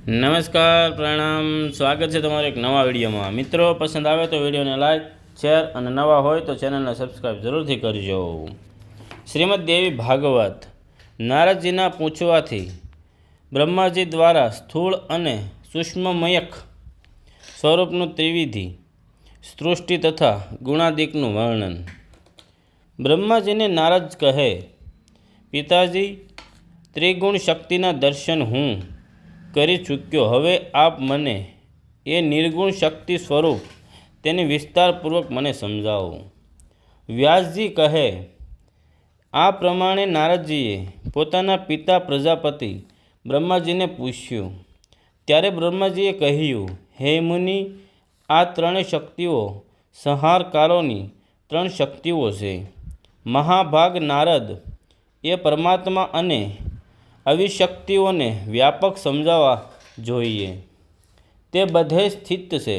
નમસ્કાર, પ્રણામ, સ્વાગત છે તમારા એક નવા વિડીયોમાં। મિત્રો, પસંદ આવે તો વિડીયોને લાઈક, શેર અને નવા હોય તો ચેનલને સબસ્ક્રાઈબ જરૂરથી કરજો। શ્રીમદ દેવી ભાગવત। નારદજીના પૂછવાથી બ્રહ્માજી દ્વારા સ્થૂળ અને સૂક્ષ્મમયક સ્વરૂપનું ત્રિવિધિ સૃષ્ટિ તથા ગુણાદિકનું વર્ણન। બ્રહ્માજીને નારદ કહે, પિતાજી, ત્રિગુણ શક્તિના દર્શન હું કરી ચૂક્યો। હવે આપ મને એ નિર્ગુણ શક્તિ સ્વરૂપ તેની વિસ્તારપૂર્વક મને સમજાવો। વ્યાસજી કહે, આ પ્રમાણે નારદજીએ પોતાના પિતા પ્રજાપતિ બ્રહ્માજીને પૂછ્યું। ત્યારે બ્રહ્માજીએ કહ્યું, હે મુનિ, આ ત્રણેય શક્તિઓ સંહારકારોની ત્રણ શક્તિઓ છે। મહાભાગ નારદ એ પરમાત્મા અને આવી શક્તિઓને વ્યાપક સમજાવવા જોઈએ। તે બધે સ્થિત છે,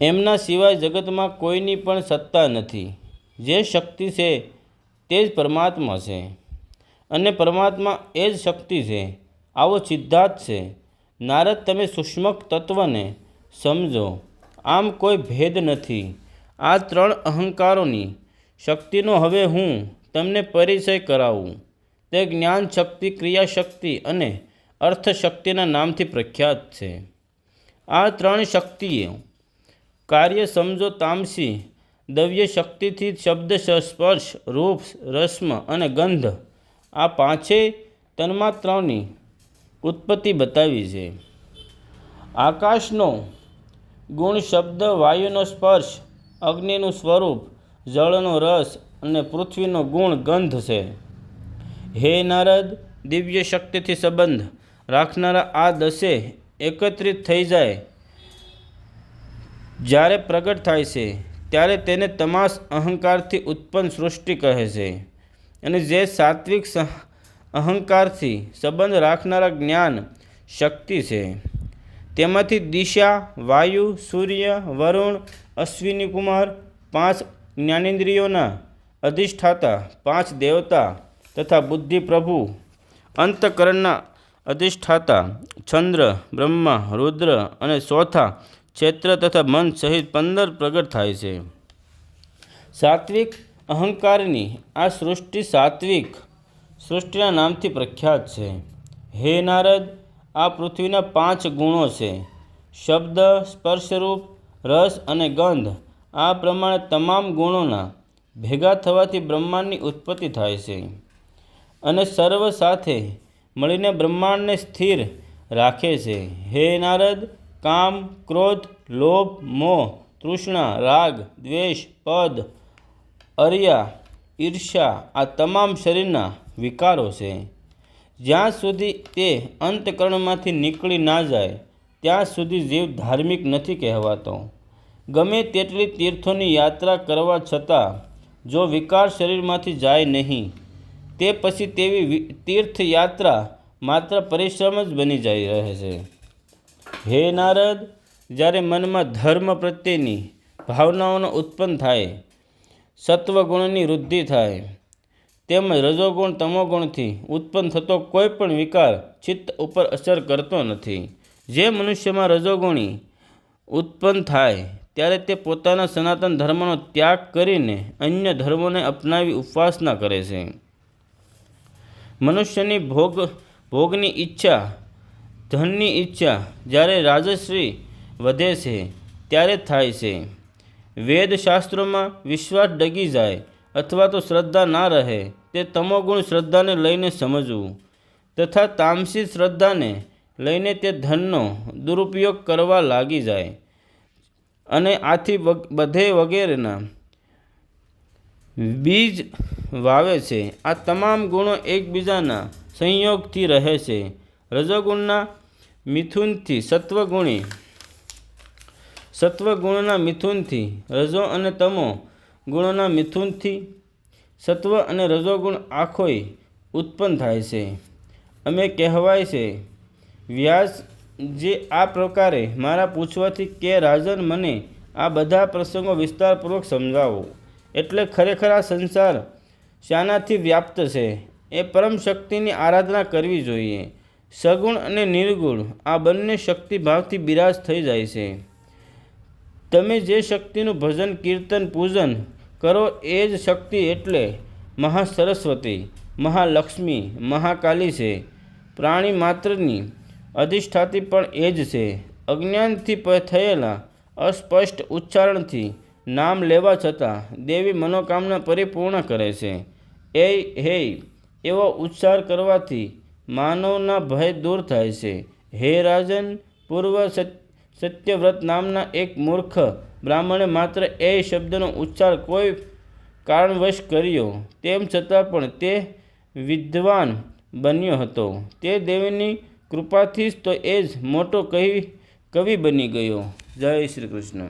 એમના સિવાય જગતમાં કોઈની પણ સત્તા નથી। જે શક્તિ છે તે જ પરમાત્મા છે અને પરમાત્મા એ જ શક્તિ છે, આવો સિદ્ધાંત છે। નારદ, તમે સૂક્ષ્મ તત્વને સમજો, આમ કોઈ ભેદ નથી। આ ત્રણ અહંકારોની શક્તિનો હવે હું તમને પરિચય કરાવું। તે જ્ઞાન શક્તિ, ક્રિયા શક્તિ અને અર્થ શક્તિના નામથી પ્રખ્યાત છે। આ ત્રણ શક્તિઓ કાર્ય સમજો। તામસી દવ્ય શક્તિથી શબ્દ, સ્પર્શ, રૂપ, રસ્મ અને ગંધ આ પાંચેય તન્માત્રાઓની ઉત્પત્તિ બતાવી છે। આકાશનો ગુણ શબ્દ, વાયુનો સ્પર્શ, અગ્નિનું સ્વરૂપ, જળનો રસ અને પૃથ્વીનો ગુણ ગંધ છે। હે નારદ, દિવ્ય શક્તિથી સંબંધ રાખનારા આ દસે એકત્રિત થઈ જાય જ્યારે પ્રગટ થાય છે ત્યારે તેને તમાસ અહંકારથી ઉત્પન્ન સૃષ્ટિ કહે છે। અને જે સાત્વિક અહંકારથી સંબંધ રાખનારા જ્ઞાન શક્તિ છે, તેમાંથી દિશા, વાયુ, સૂર્ય, વરુણ, અશ્વિની કુમાર, 5 જ્ઞાનેન્દ્રિયોના અધિષ્ઠાતા, 5 દેવતા તથા બુદ્ધિ પ્રભુ, અંતઃકરણના અધિષ્ઠાતા ચંદ્ર, બ્રહ્મા, રુદ્ર અને ચોથા ક્ષેત્ર તથા મન સહિત 15 પ્રગટ થાય છે। સાત્વિક અહંકારની આ સૃષ્ટિ સાત્વિક સૃષ્ટિના નામથી પ્રખ્યાત છે। હે નારદ, આ પૃથ્વીના 5 ગુણો છે, શબ્દ, સ્પર્શરૂપ, રસ અને ગંધ। આ પ્રમાણે તમામ ગુણોના ભેગા થવાથી બ્રહ્માંડની ઉત્પત્તિ થાય છે અને સર્વ સાથે મળીને બ્રહ્માંડને સ્થિર રાખે છે। હે નારદ, કામ, ક્રોધ, લોભ, મોહ, તૃષ્ણા, રાગ, દ્વેષ, પદ, અરિયા, ઈર્ષ્યા આ તમામ શરીરના વિકારો છે। જ્યાં સુધી તે અંતઃકરણમાંથી નીકળી ના જાય ત્યાં સુધી જીવ ધાર્મિક નથી કહેવાતો। ગમે તેટલી તીર્થોની યાત્રા કરવા છતાં જો વિકાર શરીરમાંથી જાય નહીં, તે પછી તેવી તીર્થયાત્રા માત્ર પરિશ્રમ જ બની જઈ રહે છે। હે નારદ, જ્યારે મનમાં ધર્મ પ્રત્યેની ભાવનાઓનો ઉત્પન્ન થાય, સત્વગુણની વૃદ્ધિ થાય, તેમજ રજોગુણ, તમોગુણથી ઉત્પન્ન થતો કોઈ પણ વિકાર ચિત્ત ઉપર અસર કરતો નથી। જે મનુષ્યમાં રજોગુણી ઉત્પન્ન થાય ત્યારે તે પોતાના સનાતન ધર્મનો ત્યાગ કરીને અન્ય ધર્મોને અપનાવી ઉપાસના કરે છે। મનુષ્યની ભોગની ઈચ્છા, ધનની ઈચ્છા જ્યારે રાજશ્રી વધે છે ત્યારે થાય છે। વેદશાસ્ત્રોમાં વિશ્વાસ ડગી જાય અથવા તો શ્રદ્ધા ના રહે તે તમોગુણ શ્રદ્ધાને લઈને સમજવું તથા તામસી શ્રદ્ધાને લઈને તે ધનનો દુરુપયોગ કરવા લાગી જાય અને આથી બધે વગેરેના બીજ વાવે છે। આ તમામ ગુણો એકબીજાના સંયોગથી રહે છે। રજોગુણના મિથુનથી સત્વગુણના મિથુનથી, રજો અને તમો ગુણોના મિથુનથી સત્વ અને રજોગુણ આખોય ઉત્પન્ન થાય છે। અમે કહેવાય છે, વ્યાસ જે આ પ્રકારે મારા પૂછવાથી કે રાજન, મને આ બધા પ્રસંગો વિસ્તારપૂર્વક સમજાવો। એટલે ખરેખર આ સંસાર શાનાથી વ્યાપ્ત છે એ પરમ શક્તિની આરાધના કરવી જોઈએ। સગુણ અને નિર્ગુણ આ બંને શક્તિભાવથી બિરાજ થઈ જાય છે. તમે જે શક્તિનું ભજન કીર્તન પૂજન કરો એ જ શક્તિ એટલે મહાસરસ્વતી, મહાલક્ષ્મી, મહાકાલી છે. પ્રાણી માત્રની અધિષ્ઠાતી પણ એ જ છે. અજ્ઞાનથી થયેલા અસ્પષ્ટ ઉચ્ચારણથી નામ લેવા છતાં દેવી મનોકામના પરિપૂર્ણ કરે છે. એ હે એવો ઉચ્ચાર કરવાથી માનવના ભય દૂર થાય છે. હે રાજન, પૂર્વ સત્યવ્રત નામના એક મૂર્ખ બ્રાહ્મણે માત્ર એ શબ્દનો ઉચ્ચાર કોઈ કારણવશ કર્યો, તેમ છતાં પણ તે વિદ્વાન બન્યો હતો. તે દેવીની કૃપાથી જ તો એ જ મોટો કવિ બની ગયો. જય શ્રી કૃષ્ણ.